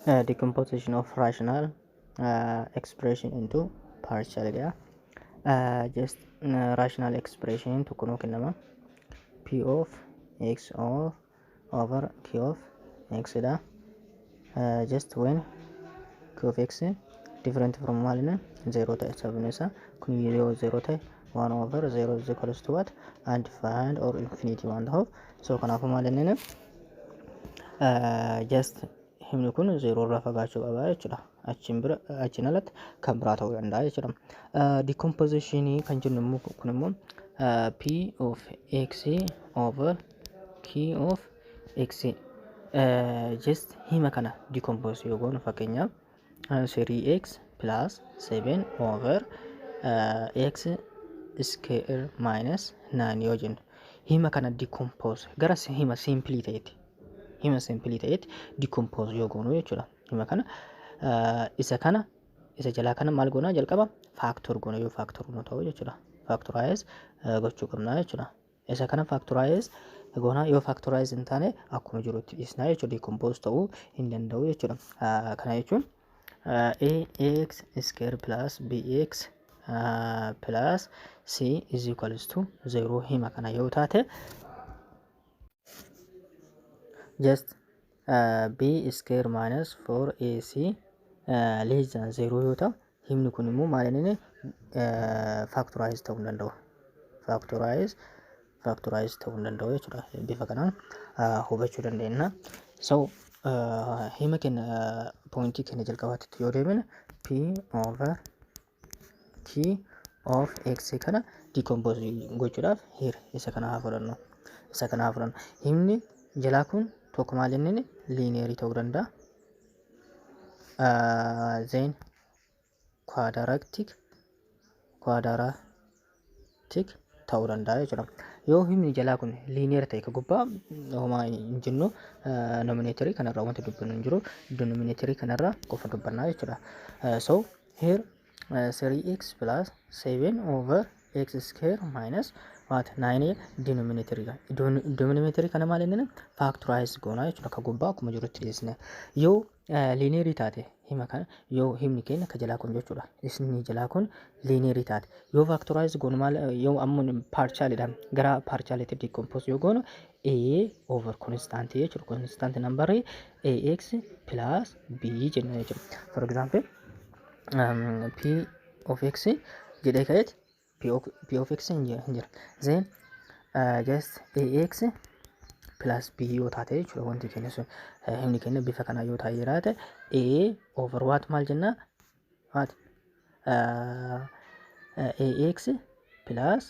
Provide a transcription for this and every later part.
decomposition of rational expression into partial. Just rational expression to kuno kinama p of x over q of x da just when q of x different from 1 0 ta sabnesa kun 0 ta 1 over 0 is equals to what undefined or infinity one half. So kanafu malinne just himni kun 0 irraa fagaachuu qaba jechuudha. Achiin alatti kan biraa ta'uu danda'a jechuudha. Decomposition kan jennu immoo kun immoo p of x over q of x just hima kana decompose yoo goonu fakkeenyaaf 3x plus 7 over x square minus 9 yoo jennu hima kana decompose gara hima simply ta'etti decompose yoo goonu jechuudha. Hima kana isa jalaa kana maal goona jalqaba factor goona yoo factor nu ta'u jechuudha. Factorize gochuu qabna jechuudha. Isa kana factorize goona yoo factorize hin taane akkuma jirutti dhiisna jechuudha. Decompose ta'uu hin danda'u jechuudha. Kana jechuun ax square plus bx plus c is equals to 0 hima kana yoo taate just b square minus 4ac less than 0 yoo ta'u himni kun immoo maal inni factorize ta'uu hin danda'u. Factorize ta'uu hin danda'u jechuudha. Bifa kanaan hubachuu dandeenya. So hima kenna pointii kenna jalqabaatti yoo deemne p over q of x kana decompose gochuudhaaf here isa kana haa fudhannu. Himni jalaa kun tokko maal inni linear ta'uu danda'a. Then quadratic ta'uu danda'a jechuudha. Yoo himni jalaa kun linear ta'e ka gubbaa homaa hin jennu nominatory kanarraa wanti dubbannu hin jiru denominatory kanarraa qofa dubbannaa jechuudha. So here 3x plus 7 over x square minus what 9 denominatory kana maal inni factorize goona jechuudha. Ka gubbaa akkuma jirutti dhiisne yoo linear taate hima kana yoo himni keenya ka jalaa kun jechuudha. Isni jalaa kun linear taate yoo factorize goonu maal yoo ammoo partialidha gara partiality decompose yoo goonu a over constant jechuudha. Constant number ax plus b jenna jechuudha. For example p of x jedhee ka'eeti p of x hin jira. Then just ax plus b yoo taate jechuudha. Wanti keenya sun himni keenya bifa kana yoo taa'e jiraate a over what maal jenna what ax plus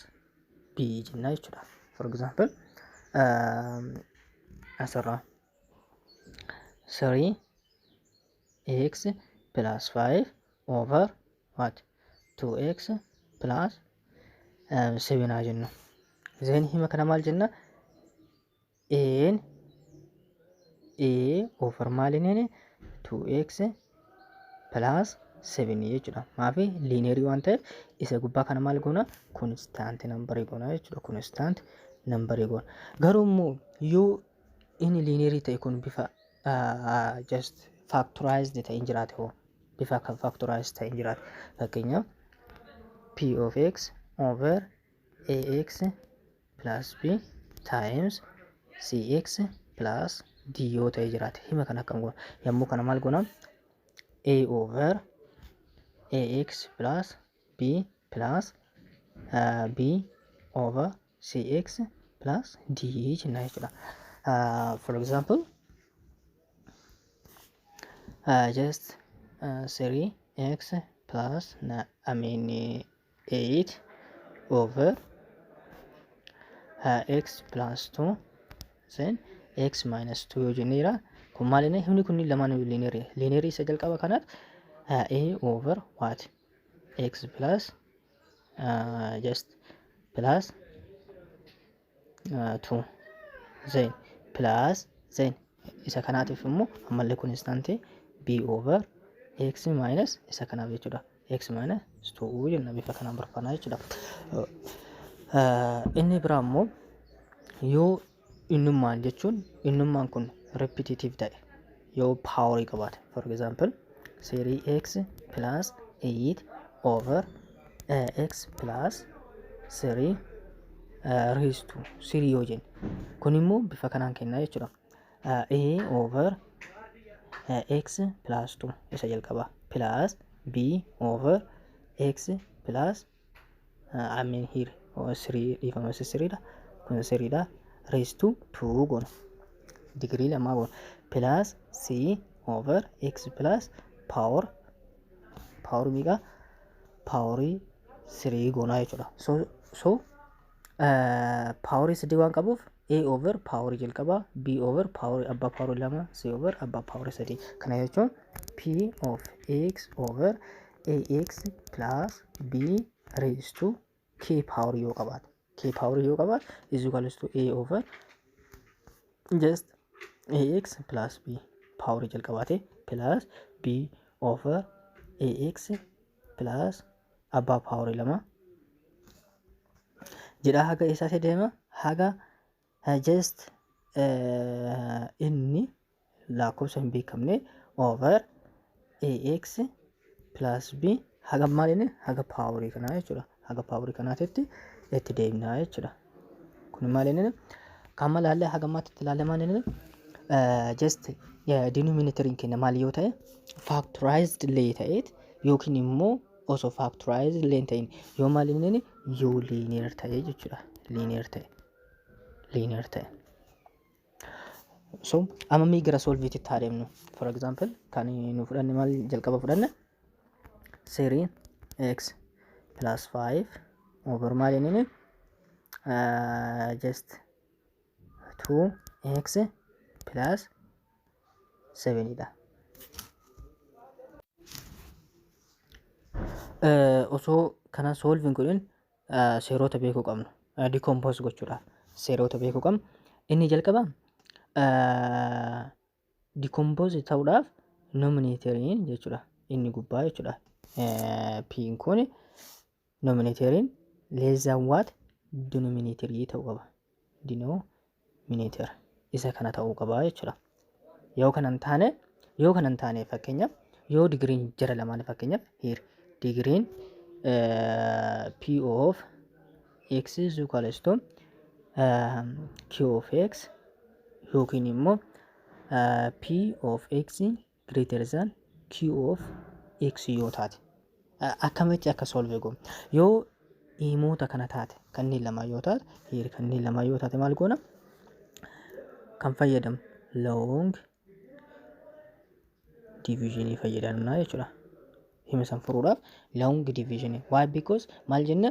b jenna jechuudha. For example asirraa 3x plus 5 over what 2x plus 7 haa jennu. Then hima kana maal jenna a over maal inni 2x plus 7 jechuudha. Maafi linear waan ta'eef isa gubbaa kana maal goona constant number goona jechuudha. Constant number goona. Garuu immoo yoo inni linear ta'e kun bifa just factorized ta'e hin jiraate hoo bifa factorized ta'e hin jiraate fakkeenyaaf p of x over ax plus b times cx plus d yoo ta'e jiraate hima kana akkam goona yommuu kana maal goona a over ax plus b plus b over cx plus d jenna jechuudha. For example just 3x plus 8 over x plus 2 then x minus 2 yoo jenneera kun maal inni himni kun lamaan linear isa jalqaba kanaat a over what x plus just plus 2 then plus then isa kanaatiif immoo ammallee constant b over x minus isa kanaaf jechuudha. X minus 2 jenna bifa kanaan barbaanna jechuudha. Inni biraa immoo yoo innummaan jechuun innummaan kun repetitive ta'e yoo paawarii qabaate. For example 3x plus 8 over x plus 3 raised to 3 yoo jenne kun immoo bifa kanaan kennaa jechuudha. A over x plus 2 isa jalqaba plus b over x plus I mean here 3 dhiifama 3 dha kun 3 dha raised to 2 goona degree lamaa goona plus c over x plus power meeqa power 3 goona jechuudha. So power 3 waan qabuuf a over power jalqaba b over power abbaa power lama c over abbaa power 3 kana jechuun p of x over ax plus b raised to k power yoo qabaate is equals to a over just ax plus b power jalqabaate plus b over ax plus abbaa power lama jedha haga isaa deema haga just inni lakkoofsa hin beekamne over ax plus b haga maalini haga power kana jechuudha. Haga power kanaatti itti deemnaa jechuudha. Kun maalini kama laalle haga maatti laalle maalini just denominator kenna maal yoo ta'e factorized illee ta'eet yookiin immoo osoo factorized illee ta'in yoo maalini yoo linear ta'e jechuudha. Linear ta'e. So amma mi gara solve itti adeemnu. For example kan nu fudhanne maal jalqaba fudhanne 3x plus 5 over maalini just 2x plus 7 dha. Osoo kana solving godhin seerota beekuu qabnu decompose gochuudhaaf seerota beekuu qabnu inni jalqaba decompose ta'uudhaaf nominatoriin jechuudha inni gubbaa jechuudha. P kun nominatoriin less than what denominatorii ta'uu qaba. Denominator isa kana ta'uu qaba jechuudha. Yoo kanan taane fakkeenyaaf yoo digriin jara lamaan fakkeenyaaf here digriin p of x is equals to q of x yookiin immoo p of x greater than q of x yoo taate akkamitti akka solve goonu yoo himoota kana taate kanneen lama yoo taate maal goona kan fayyadam long division fayyadamna jechuudha. Hima san furuudhaaf long division why because maal jenna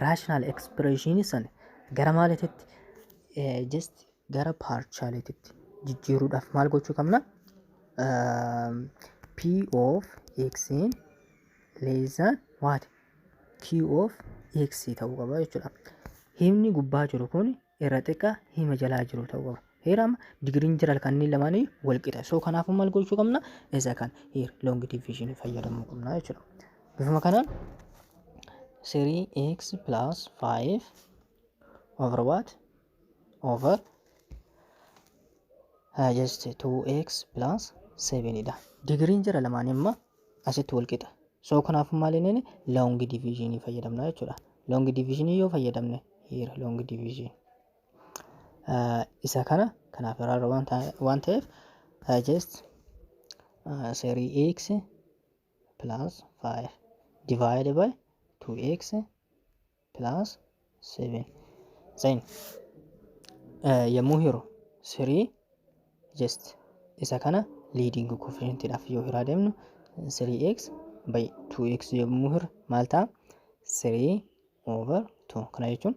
rational expression san gara maalitti just gara partiality jijjiiruudhaaf maal gochuu qabna p of x in less than what q of x ta'uu qaba jechuudha. Himni gubbaa jiru kun irra xiqqaa hima jalaa jiru ta'uu qaba. Heerama digriin jira kanneen lamaanii wal qixa. So kanaafuu maal gochuu qabna isa kan here long division fayyadamuu qabna jechuudha. Bifuma kanaan 3x plus 5 over what over just 2x plus 7 dha. Digriin jira lamaanii amma asitti wal qixa. So kanaafuu maal inni long division fayyadamna jechuudha. Long division yoo fayyadamne here long division isa kana kanaaf irraa waan ta'eef just 3x plus 5 divided by 2x plus 7 then yommuu hiru 3 just isa kana leading coefficient dhaaf yoo hiraa deemnu 3x by 2x yommuu hiru maal ta'a 3 over 2 kana jechuun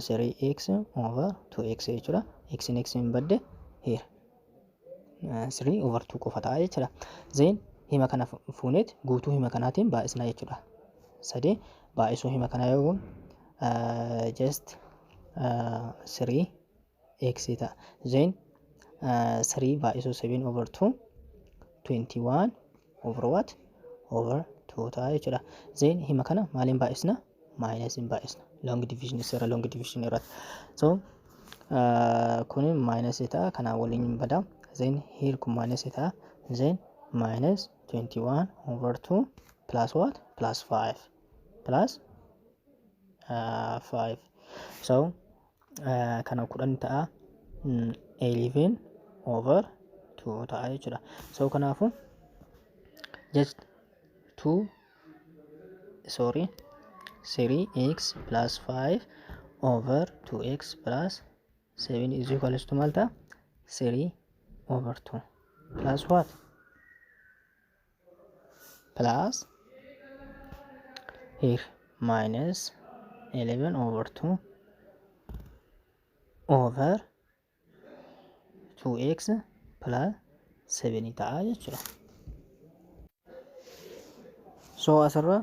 3x over 2x jechuudha. X in badde here 3 over 2 qofa ta'a jechuudha. Then hima kana fuunet guutuu hima kanaatiin baay'isna jechuudha. Sadii baay'isuu hima kana yoo just 3x ta'a. Then 3 baay'isuu 7 over 2 21 over what over 2 ta'a jechuudha. Then hima kana maaliin baay'isna minus in baay'isna long division irratti. So Kun minus ta'a kanaa waliin bada. Then here kun minus ta'a. Then minus 21 over 2 plus what? Plus 5. Plus 5. So kana kudhan ta'a 11 over 2 ta'a jechuudha. So kanaafu just 3x plus 5 over 2x plus 7 is equals to malta 3 over 2 plus what? Plus here minus 11 over 2 over 2x plus 7 ta'a jechuudha. So asirra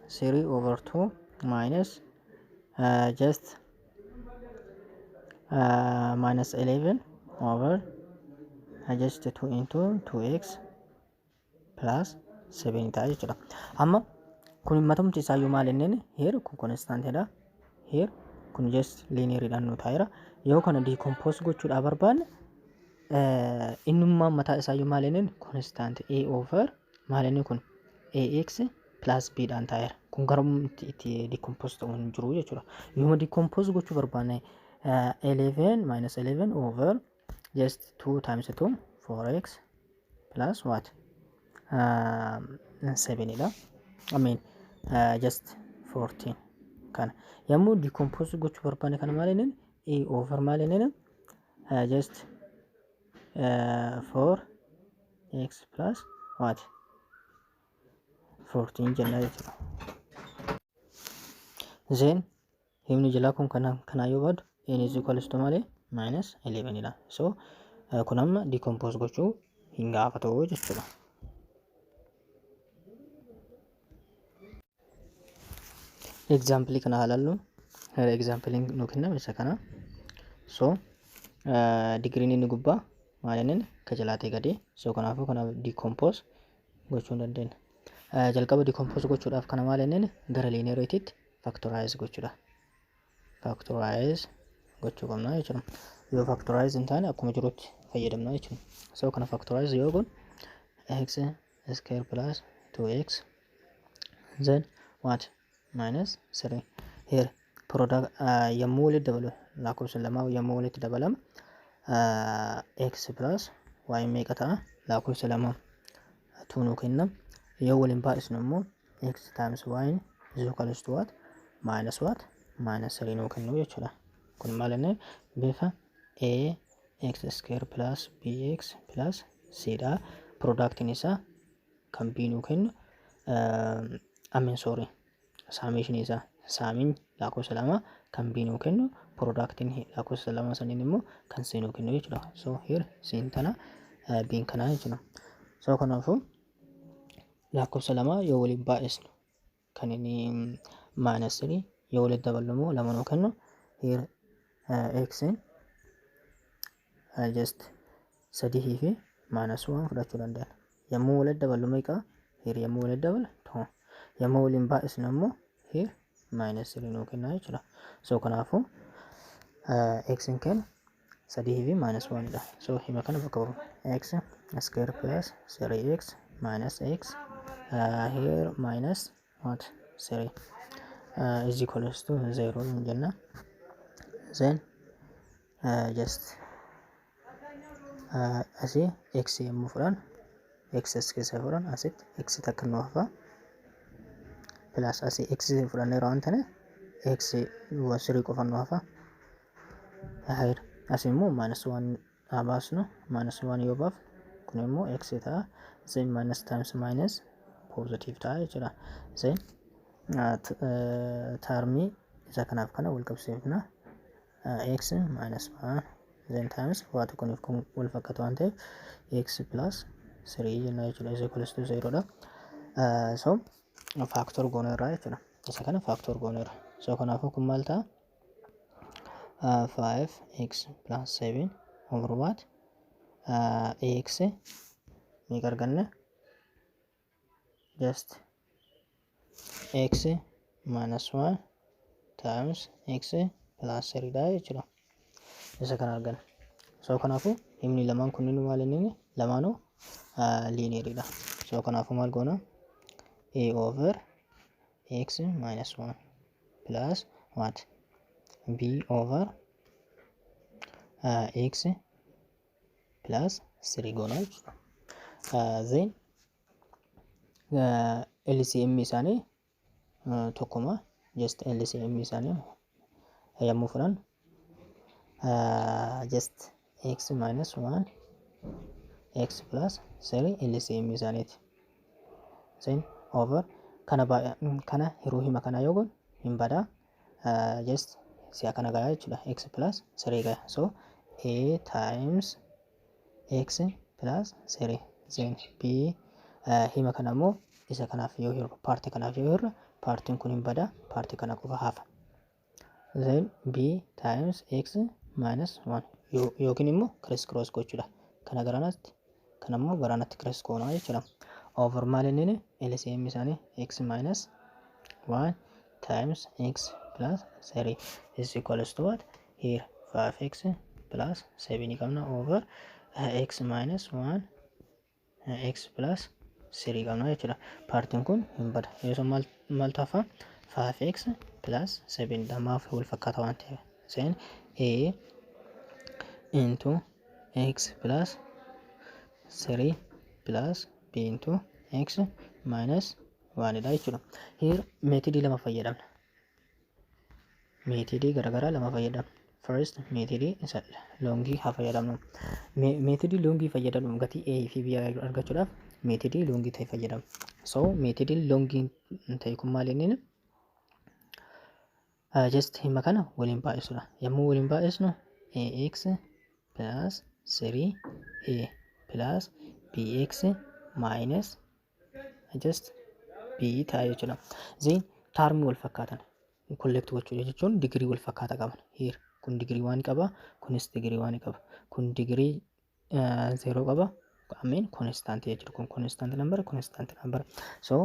3 over 2 minus just minus 11 over just 2 into 2x plus 7 ta'a jechuudha. Amma kun matumti isaayyuu maal inneen here kun constantedha. Here kun just linearidhaan nu taa'eera. Yoo kana decompose gochuudhaaf barbaanne innummaan mataa isaayyuu maal inneen constant a over maal inni kun ax plus b dhaan taa'eera. Kun garumti itti decompose ta'uu hin jiru jechuudha. Yoo decompose gochuu barbaanne 11 minus 11 over just 2 times 2 4x plus what 7 dha. I mean just 14 kana yommuu decompose gochuu barbaanne kana maal inneen a over maal inneen just 4x plus what 14 jenna jechuudha. Then himni jalaa kun kana yoo baadu n is equals to malee minus 11 dha. So kun amma decompose gochuu hin gaafatu jechuudha. Example kana haalallu example nu kenname isa kana. So degree inni gubbaa maal inneen ka jalaatee gadi. So kanaafuu kana decompose gochuu hin dandeenya. Jalqaba decompose gochuudhaaf kana maal inneen gara linearitytti factorize gochuudha. Factorize gochuu qabna jechuudha. Yoo factorize hin taane akkuma jirutti fayyadamna jechuudha. So kana factorize yoo goone x square plus 2x then what minus 3 here product yommuu walitti dabalu lakkoofsa lamaa yommuu walitti dabalama x plus y meeqa ta'a lakkoofsa lamaa 2 nu kenna. Yoo waliin baay'isnu immoo x times y is equals to what minus what minus 3 nu kennu jechuudha. Kun maal inneen bifa a x square plus bx plus c dha. Productiin isaa kan b nu kennu sorry summation isaa saamiin lakkoofsa lama kan b nu kennu productiin lakkoofsa lama saniin immoo kan c nu kennu jechuudha. So here c tana b kana jechuudha. So kanaafuu lakkoofsa lama yoo waliin baay'isnu kan inni minus 3 yoo walitti daballu immoo lama nu kennu. Here x just 3 fi minus 1 fudhachuu dandeenya. Yommuu walitti daballu meeqa here yommuu walitti dabalu 2 yommuu waliin baay'isnu immoo here minus 3 nu kenna jechuudha. So kanaafuu x kenna 3 fi minus 1 dha. So hima kana bakka bu'u x square plus 3x minus x here minus what 3 is equals to 0 jenna. Then just asii x yommuu fudhan x as keessa fudhan asitti x takka nu hafa plus asii x fudhanneera waan ta'eef x 3 qofa nu hafa. Asii immoo minus 1 baasnu minus 1 yoo baafnu kun immoo x ta'a. Then minus times minus positive ta'a jechuudha. Then termii isa kanaaf kana wal qabsiifna x minus 1 then times waatu kuniif kun wal fakkaatu waan ta'eef x plus 3 jenna jechuudha. Is equals to 0 dha. So factor gooneerra jechuudha. Isa kana factor gooneerra. So kanaafuu kun maal ta'a 5x plus 7 over what x meeqa arganne just x minus 1 times x plus 3 dha jechuudha. isa kana argan. So kanaafu himni lamaan kunniin maal inni lamaanuu linearidha. So kanaafu maal goona a over x minus 1 plus what b over x plus 3 goona jechuudha. Then LCM isaanii tokkuma just LCM isaanii yommuu fudhan just x minus 1 x plus 3 LCM isaaniiti. Then over kana hiruu hima kana yoo goon hin badaa just si'a kana gayaa jechuudha x plus 3 gaya. So a times x plus 3 then b hima kana immoo isa kanaaf yoo hirru paartii kanaaf yoo hirru paartiin kun hin badaa paartii kana qofa hafa. Then b times x minus 1 yookiin immoo criss cross gochuudha. Kana garanatti kana immoo garanatti criss goonaa jechuudha. Over maal inni LCM isaanii x minus 1 times x plus 3 is equals to what here 5x plus 7 qabna over x minus 1 x plus 3 qabna jechuudha. Paartiin kun hin bada. Yoo maal ta'a 5x plus 7 lamaaf wal fakkaata waan ta'eef. Then a into x plus 3 plus b into x minus 1 dha jechuudha. Here meetodii lama fayyadamna. Meetodii garaagaraa lama fayyadamna. First meetodii isa loongii haa fayyadamnu. Meetodii loongii fayyadamuun gatii a fi b argachuudhaaf meetodii loongii ta'e fayyadamna. So meetodii loongii ta'e kun maal inni just hima kana waliin baay'isuudha. Yommuu waliin baay'isnu ax plus 3a plus bx minus just b ta'a jechuudha. Then taarmii wal fakkaatan collect gochuu jechuun digirii wal fakkaata qaban. Here kun digirii 1 qaba, kunis digirii 1 qaba. Kun digirii 0 qaba. Ameen constant jechuudha. Kun constant number, constant number. So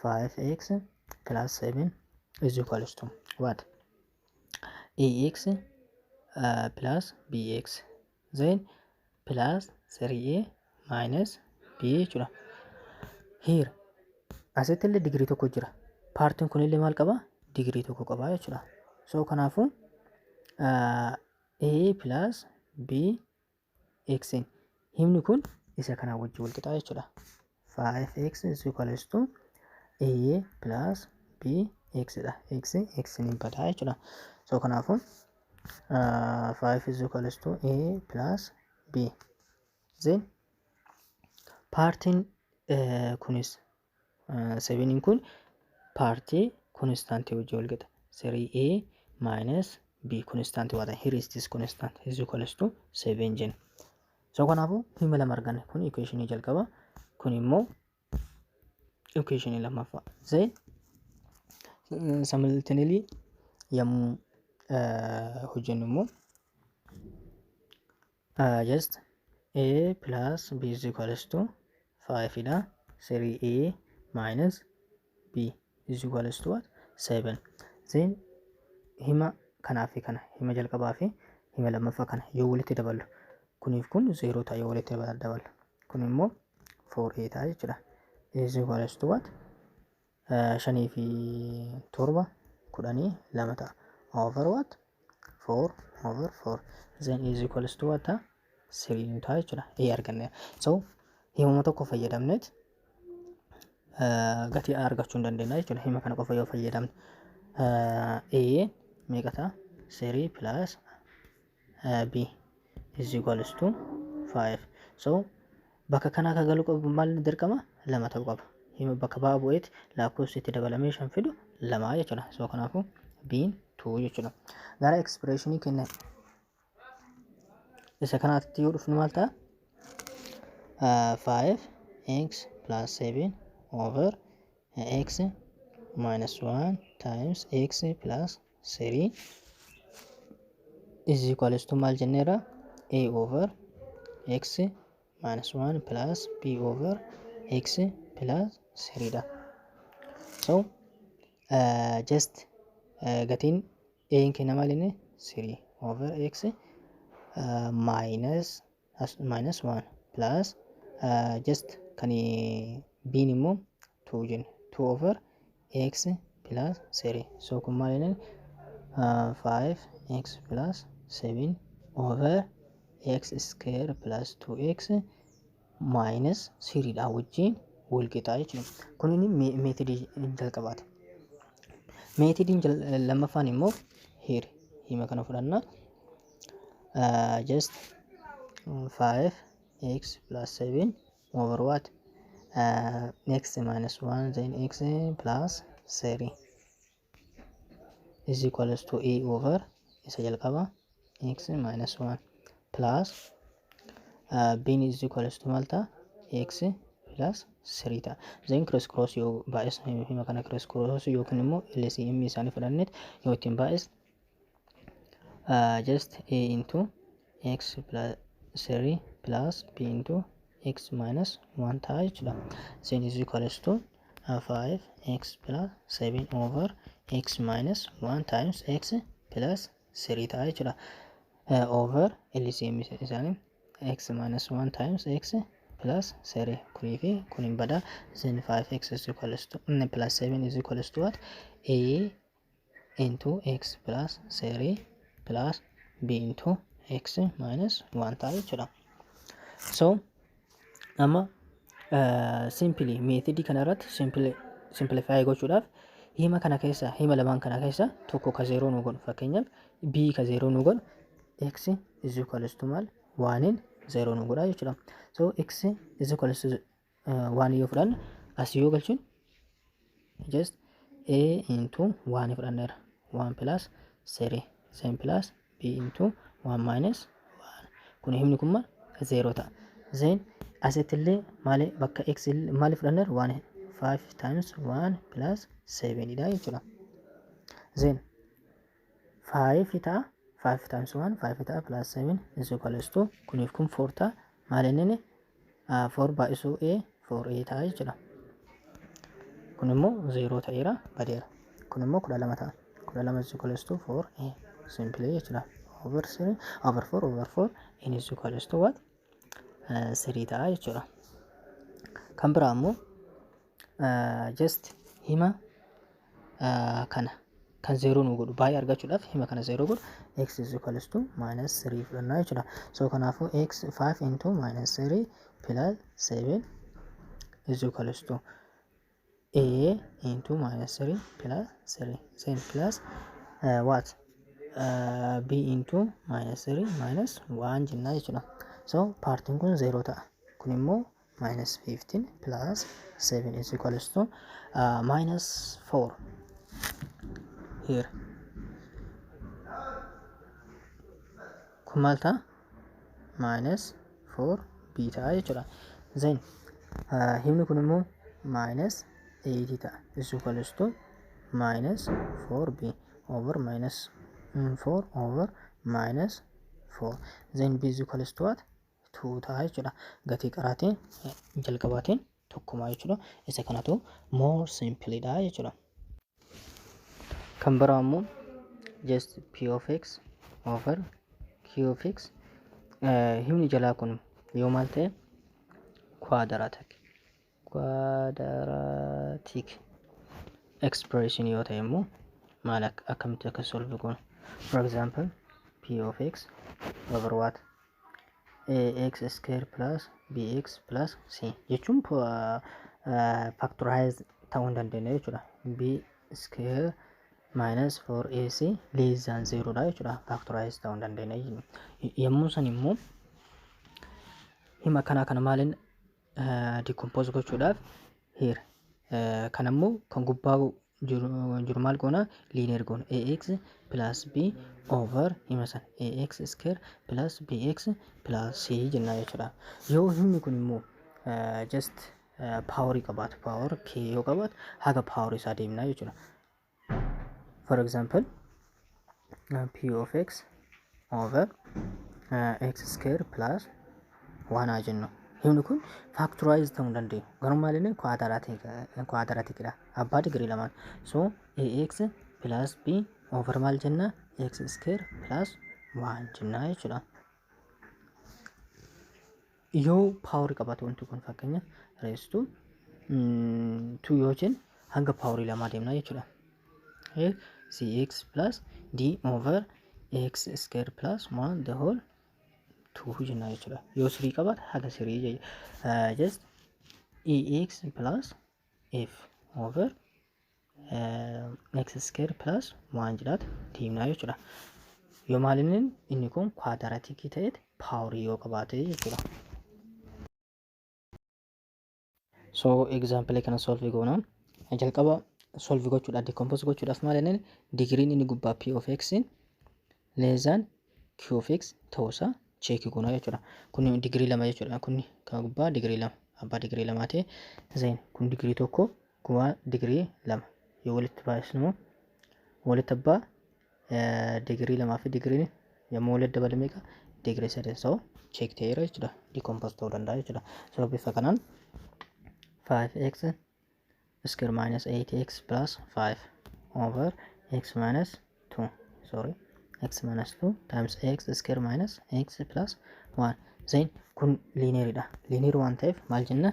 5x plus 7 is equals to what? ax plus bx then plus 3a minus b jechuudha. Here asitti illee digirii tokko jira. Paartiin kun illee maal qaba? Digirii tokko qaba jechuudha. So kanaafu a plus b x himni kun isa kana wajjin wal qixa jechuudha. 5x is equals to a plus b x dha. X ni badaa jechuudha. So kanaafu 5 is equals to a plus b. Then paartiin kunis 7 kun paartii constantii wajjin wal qixa. 3a minus b constant waata. Here is this constant is equals to 7 jen. So kanaafu hima lama arganne. Kun equation jalqaba, kun immoo equation lammaffaa. Then simultaneously yommuu hojjennu immoo just a plus b is equals to 5 dha. 3a minus b is equals to what? 7. Then hima kanaa fi kana hima jalqabaa fi hima lammaffaa kana yoo walitti daballu kuniif kun 0 ta'a yoo walitti daballu. Kun immoo 4a ta'a jechuudha. Is equals to what? 5 fi 7 12 ta'a. Over what? 4 over 4. Then is equals to what? 3 ta'a jechuudha. A arganne. So himuma tokko fayyadamneet gatii argachuu hin dandeenya jechuudha. Hima kana qofa yoo fayyadamne a meeqa ta'a? 3 plus b is equals to 5. So bakka kanaa ka galu qabu maal dirqama? 2 ta'uu qaba. Hima bakka ba'aa bu'eetti lakkoofsi itti dabalamee 5 fidu 2 jechuudha. So kanaafu b 2 jechuudha. Gara expressionii kenna isa kanaatti yoo dhufnu maal ta'a? 5x plus 7 over x minus 1 times x plus 3 is equals to maal jenneera? A over x minus 1 plus b over x plus 3 dha. So just gatiin a kenna maal inni 3 over x minus 1 plus just kan biin immoo 2 jenna 2 over x plus 3 so kun maal jenna 5x plus 7 over x square plus 2x minus 3 dha wajjin wal qixaa jechuudha. Kun inni meetodii jalqabaati. Meetodiin lammaffaan immoo hima kana fudhanna just 5x plus 7 over what x minus 1 then x plus 3 is equals to a over isa jalqaba x minus 1 plus b is equals to malta x plus 3 ta then cross yoo baay'is hima kana cross yookiin immoo LCM isaanii fudhanneet yoo ittiin baay'is just a into x plus 3 plus b into x minus 1 ta'a jechuudha. Then is equals to 5x plus 7 over x minus 1 times x plus 3 ta'a jechuudha. Over LCM isaanii x minus 1 times x plus 3 kunii fi kuniin bada. Then 5x is equals to plus 7 is equals to what a into x plus 3 plus b into x minus 1 ta'a jechuudha. So amma simply meetodii kana irratti simplify gochuudhaaf hima kana keessa hima lamaan kana keessa tokko ka 0 nu godhu fakkeenyaaf b ka 0 nu godhu x is equals to maal 1 0 nu godha jechuudha. So x is equals to 1 yoo fudhanne as yoo galchuun just a into 1 fudhanneera 1 plus 3 same plus b into 1 minus 1 kun himni kun maal 0 ta'a. Then asittillee maali bakka x maali fudhanneera 1 5 times 1 plus 7 dha jechuudha. Then 5 ta'a 5 times 1 5 ta'a plus 7 is equals to kuniif kun 4 ta'a maali inni 4 baay'isuu a 4a ta'a jechuudha. Kun immoo 0 ta'eera badeera. Kun immoo 12 ta'a 12 is equals to 4a simply jechuudha. Over 3 over 4 over 4 n is equals to what 3 ta'a jechuudha. Kan biraa immoo just hima kana kan 0 nu godhu baay'ee argachuudhaaf hima kana 0 godhu x is equals to minus 3 fudhannaa jechuudha. So kanaafuu x 5 into minus 3 plus 7 is equals to a into minus 3 plus 3 then plus what b into minus 3 minus 1 jennaa jechuudha. So partiin kun 0 ta'a. Kun immoo minus 15 plus 7 is equals to minus 4 here. Kun maal ta'a? Minus 4 b ta'a jechuudha. Then himni kun immoo minus 8 ta'a is equals to minus 4b over minus 4 over minus 4 then b is equals to what 2 ta'a jechuudha. Gatii qaraatiin jalqabaatiin tokkumaa jechuudha. Isa kanatu more simply dha jechuudha. Kan biraa immoo just p of x over q of x himni jalaa kun yoo maal ta'e quadratic expression yoo ta'e immoo maal akkamitti akka solve goonu. For example p of x over what ax square plus bx plus c jechuun factorize ta'uu hin dandeenye jechuudha. b square minus 4ac less than 0 dha jechuudha. Factorize ta'uu hin dandeenye yommuu san immoo hima kana maaliin decompose gochuudhaaf here kan ammoo kan gubbaa jiru maal goona linear goona ax plus b over hima san ax square plus bx plus c jennaa jechuudha. Yoo himni kun immoo just power qabaatu power k yoo qabaatu haga power isaa deemnaa jechuudha. For example p of x over x square plus 1 haa jennu. Himni kun factorize ta'uu hin danda'u. Garuu maal inni quadraticdha. Abbaa digirii lamaan. So ax plus b over maal jenna x square plus 1 jenna jechuudha. yoo paawarii qabaate wanti kun fakkeenya reestuu 2 yoo jennu hanga paawarii lamaa deemna jechuudha. cx plus d over x square plus 1 the whole 2 jenna jechuudha. Yoo 3 qabaate haga 3 just ex plus f over x square plus 1 jedhaat deemna jechuudha. Yoo maalinni inni kun kwaadaraatiikii ta'etti paawarii yoo qabaate jechuudha. So example kana solve goona. Jalqaba solve gochuudhaaf decompose gochuudhaaf maal jennaan digriin inni gubbaa p of x less than q of x ta'uusaa check goona jechuudha. Kun digrii 2 jechuudha. Kun kan gubbaa digrii 2 abbaa digrii 2 ta'e zain kun digrii 1 gubbaa digrii 2 yoo walitti baay'isnu walitti abbaa digrii 2 fi digrii yommuu walitti dabalame meeqa digrii 3 so check ta'eera jechuudha. Decompose ta'uu danda'a jechuudha. So bifa kanaan 5x square minus 8x plus 5 over x minus 2 sorry x minus 2 times x square minus x plus 1 then kun linear dha. Linear waan ta'eef maal jenna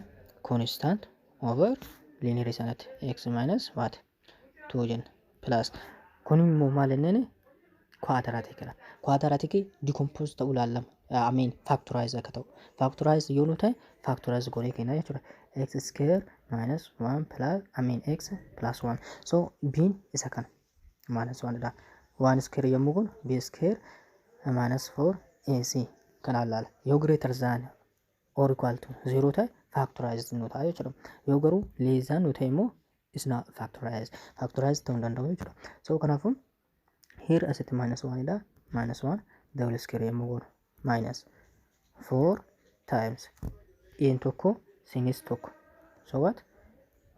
constant over linear sanatti x minus what 2 jenna plus kun immoo maal jennaan quadratic dha. Quadratic decompose ta'uu laalama. I mean factorize akka ta'u factorize yoo nu ta'e factorize goonee kenna jechuudha. X square minus 1 plus x plus 1 so b isa kana minus 1 dha. 1 square yommuu kun b square minus 4 ac kana laala. Yoo greater than or equal to 0 ta'e factorize nu ta'a jechuudha. Yoo garuu less than nu ta'e immoo is not factorize ta'uu danda'u jechuudha. So kanaafuu here asitti minus 1 dha. Minus 1 double square yommuu goonu minus 4 times in tokko sinis tokko so what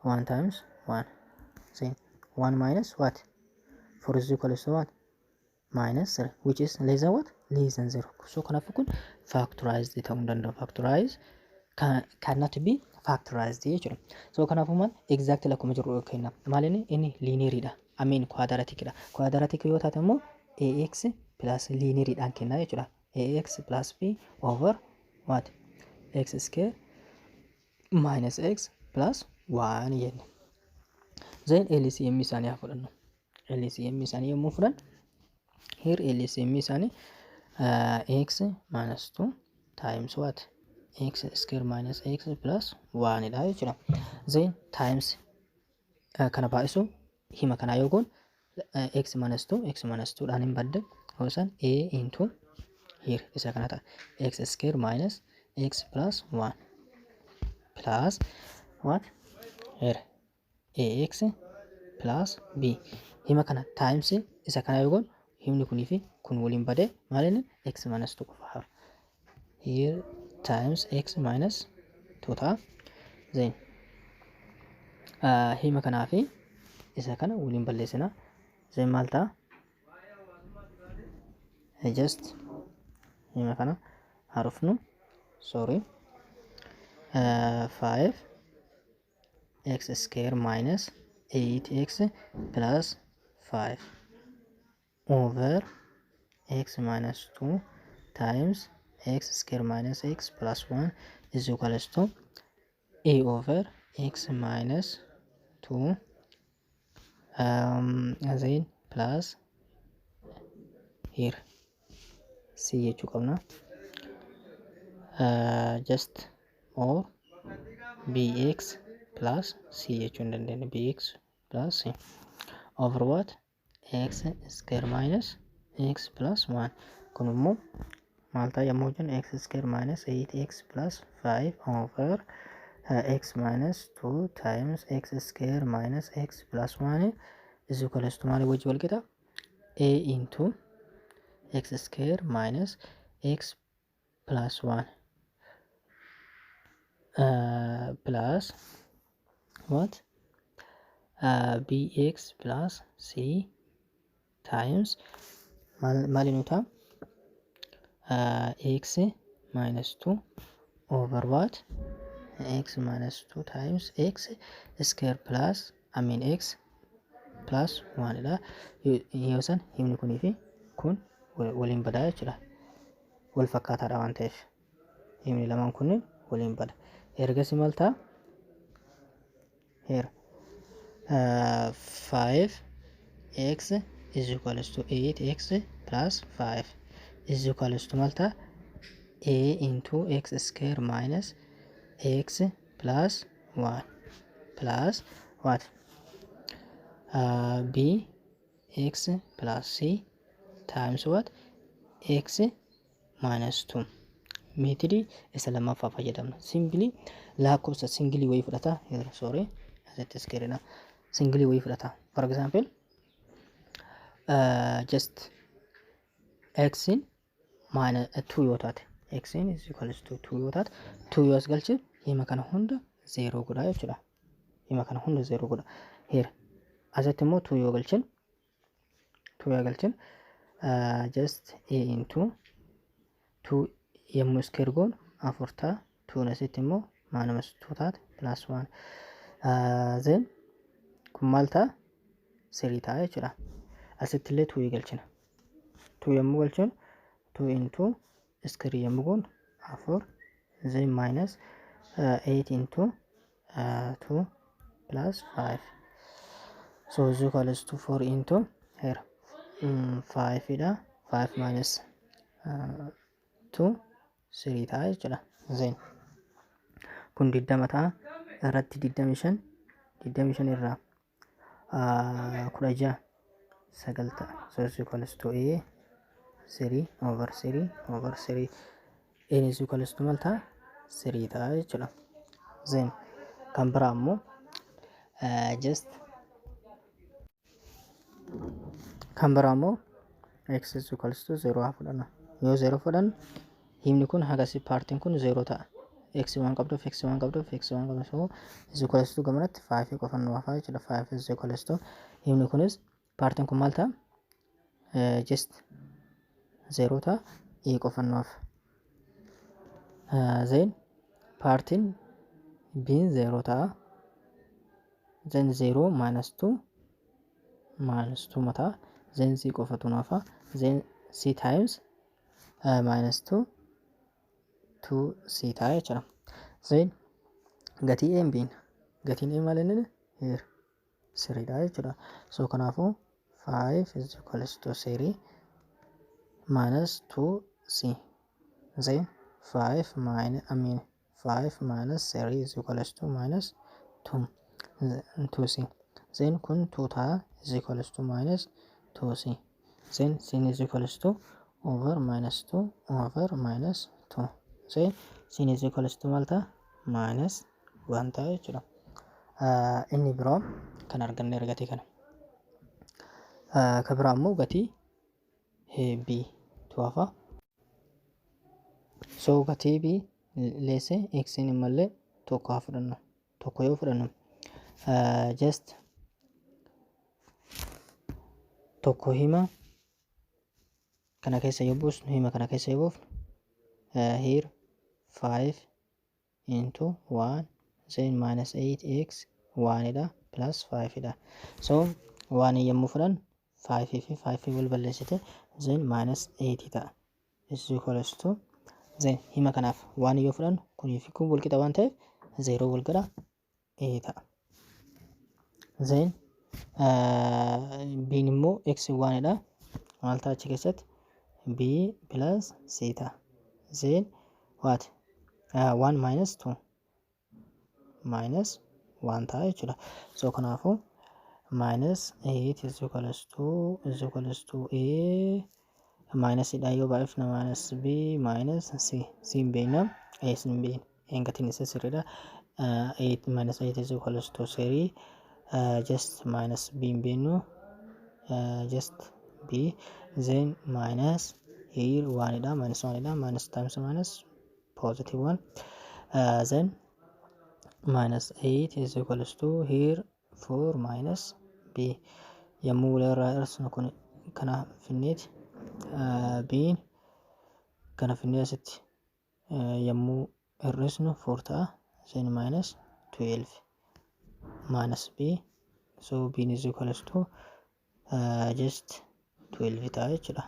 1 times 1 say 1 minus what 4 is equal to what minus 3 which is less than what less than 0 so kanaafuu kun factorized ta'uu danda'u factorize cannot be factorized jechuudha. So kanaafuu maal exactly akkuma jiru kenna maalini inni linear dha. I mean quadratic dha. Quadratic yoo taate immoo ax plus linear dhaan kenna jechuudha. ax plus b over what x square minus x plus 1 jenna. Then LCM isaanii haa fudhannu. LCM isaanii yommuu fudhan here LCM isaanii x minus 2 times what x square minus x plus 1 dha jechuudha. Then times kana baay'isu hima kana yoo goon x minus 2 dhaan hin badde hoosan a into here isa kana ta'a x square minus x plus 1 plus what here ax plus b hima kana times isa kana yoo goon himni kunii fi kun waliin bade maalini x minus 2 qofa hafa here times x minus 2 ta'a then hima kanaa fi isa kana waliin balleessina then maal ta'a just hima kana harufnu sorry 5 x square minus 8x plus 5 over x minus 2 times x square minus x plus 1 is equal to a over x minus 2 then plus here c jechuu qabna just or bx plus c jechuu hin dandeenye bx plus c over what x square minus x plus 1 kun immoo maal ta'a yommuu jennu x square minus 8x plus 5 over x minus 2 times x square minus x plus 1 is equal to maal wajji wal qixa a into x square minus x plus 1 plus what bx plus c times malinuta x minus 2 over what x minus 2 times x square plus I mean x plus 1 dha yoo san himni kunii fi kun waliin badaa jechuudha wal fakkaataadha waan ta'eef himni lamaan kunniin waliin bada. Ergasii maal ta'a? Here 5x is equals to 8x plus 5 is equals to maal ta'a? A into x square minus x plus 1 plus what? B x plus c times what? X minus 2. Meetodii isa lammaffaa fayyadamna. Simply lakkoofsa singilii wayii fudhata. Sorry, asittis keerina. Singilii wayii fudhata. For example, just x in minus 2 yoo taate, x in is equals to 2 yoo taate, 2 yoo as galche hima kana hunda 0 godha jechuudha. Hima kana hunda 0 godha. Here asitti immoo 2 yoo galchin just a into 2 yommuu square goon 4 ta'a. 2 asitti immoo minus 2 taate plus 1 then kun maal ta'a? 3 ta'a jechuudha. Asitti illee 2 galchina. 2 yommuu galchinu 2 into square yommuu goon 4 then minus 8 into 2 plus 5 so is equals to 4 into here 5 idha. 5 minus 2 3 ta'a jechuudha. Then kun 20 ta'a. Irratti 25 irraa 16 9 ta'a. So is equals to a 3 over 3 over 3 a is equals to maal ta'a? 3 ta'a jechuudha. Then kan biraa immoo just kan biraa immoo x is equals to 0 haa fudhanna. Yoo 0 fudhannu himni kun hagasii paartiin kun 0 ta'a. X waan qabduuf x waan qabduuf x waan qabduuf so is equals to gamanatti 5 qofa nu hafaa jechuudha. 5 is equals to himni kunis paartiin kun maal ta'a? Just 0 ta'a. E qofa nu hafa. Then paartiin b 0 ta'a. Then 0 minus 2 mataa. Then c qofatu nu hafa. Then c times minus 2 2c ta'a jechuudha. Then gatii a biin gatiin a maal inni here 3 dha jechuudha. So kanaafuu 5 is equals to 3 minus 2c. Then 5 minus 3 is equals to minus 2c. Then kun 2 ta'a is equals to minus 2c. Then c is equals to over minus 2 over minus 2. Then c is equals to maal ta'a? Minus 1 ta'a jechuudha. Inni biroo kan arganne gatii kana. Kan biraa immoo gatii b tu hafa. So gatii b leesse x in immallee tokko haa fudhannu. Tokko yoo fudhannu just tokko hima kana keessa yoo buusnu hima kana keessa yoo buufnu here 5 into 1 then minus 8x 1 idha plus 5 idha. So 1 yommuu fudhannu 5 fi 5 wal balleessite then minus 8 ta'a. Is equals to then hima kanaaf 1 yoo fudhannu kunii fi kun wal qixa waan ta'eef 0 wal godha a ta'a. Then b immoo x 1 idha. Maal ta'a achi keessatti? b plus c ta'a. Then what? 1 minus 2 minus 1 ta'a jechuudha. So kanaafuu minus 8 is equals to a minus idha yoo baay'ifna minus b minus c. C hin beekna a hin beekna. Gatiin isa sirriidha. 8 minus 8 is equals to 3 just minus b hin beeknu just b then minus here 1 idha minus 1 idha minus times minus positive 1 then minus 8 is equals to here 4 minus b yommuu walirraa hirsinu kun kana finneeti b kana finnee asitti yommuu hir'isnu 4 ta'a then minus 12 minus b so b is equals to just 12 ta'a jechuudha.